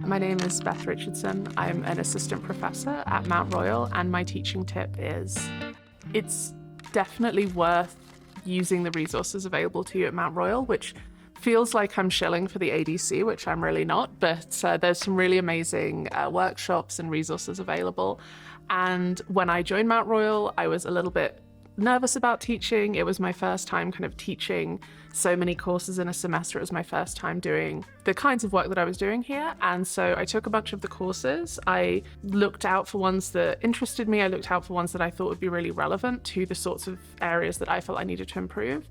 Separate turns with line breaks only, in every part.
My name is Beth Richardson. I'm an assistant professor at Mount Royal, and my teaching tip is it's definitely worth using the resources available to you at Mount Royal, which feels like I'm shilling for the ADC, which I'm really not, but there's some really amazing workshops and resources available. And when I joined Mount Royal, I was a little bit nervous about teaching. It was my first time kind of teaching so many courses in a semester. It was my first time doing the kinds of work that I was doing here. And so I took a bunch of the courses. I looked out for ones that interested me. I looked out for ones that I thought would be really relevant to the sorts of areas that I felt I needed to improve.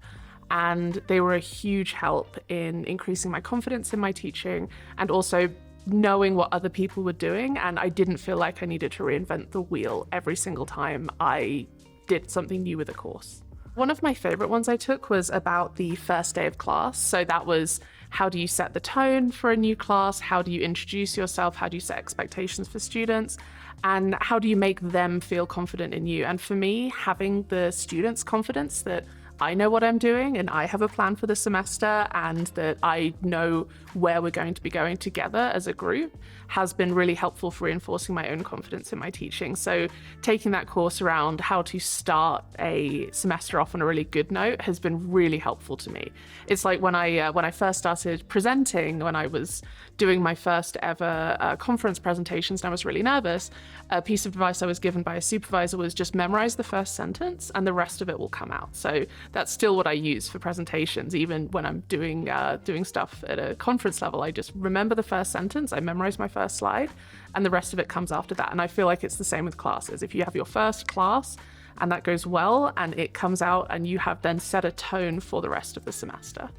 And they were a huge help in increasing my confidence in my teaching and also knowing what other people were doing. And I didn't feel like I needed to reinvent the wheel every single time I did something new with a course. One of my favorite ones I took was about the first day of class. So that was, how do you set the tone for a new class? How do you introduce yourself? How do you set expectations for students? And how do you make them feel confident in you? And for me, having the students' confidence that I know what I'm doing and I have a plan for the semester and that I know where we're going to be going together as a group has been really helpful for reinforcing my own confidence in my teaching. So taking that course around how to start a semester off on a really good note has been really helpful to me. It's like when I first started presenting, when I was doing my first ever conference presentations and I was really nervous, a piece of advice I was given by a supervisor was just memorize the first sentence and the rest of it will come out. So that's still what I use for presentations. Even when I'm doing stuff at a conference level, I just remember the first sentence, I memorize my first slide, and the rest of it comes after that. And I feel like it's the same with classes. If you have your first class and that goes well and it comes out and you have then set a tone for the rest of the semester.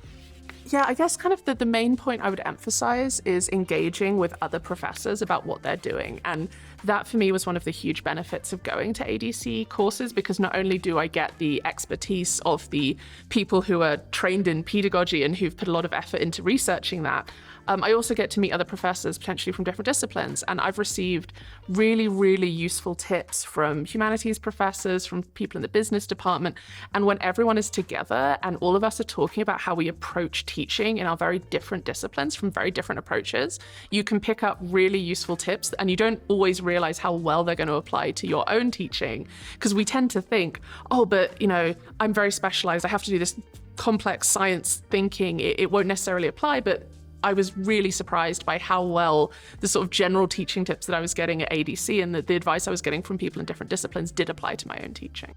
Yeah, I guess kind of the main point I would emphasize is engaging with other professors about what they're doing. And that for me was one of the huge benefits of going to ADC courses, because not only do I get the expertise of the people who are trained in pedagogy and who've put a lot of effort into researching that, I also get to meet other professors potentially from different disciplines. And I've received really, really useful tips from humanities professors, from people in the business department. And when everyone is together and all of us are talking about how we approach teaching in our very different disciplines from very different approaches, you can pick up really useful tips and you don't always realize how well they're going to apply to your own teaching. Because we tend to think, oh, but I'm very specialized. I have to do this complex science thinking. It won't necessarily apply, but I was really surprised by how well the sort of general teaching tips that I was getting at ADC and the advice I was getting from people in different disciplines did apply to my own teaching.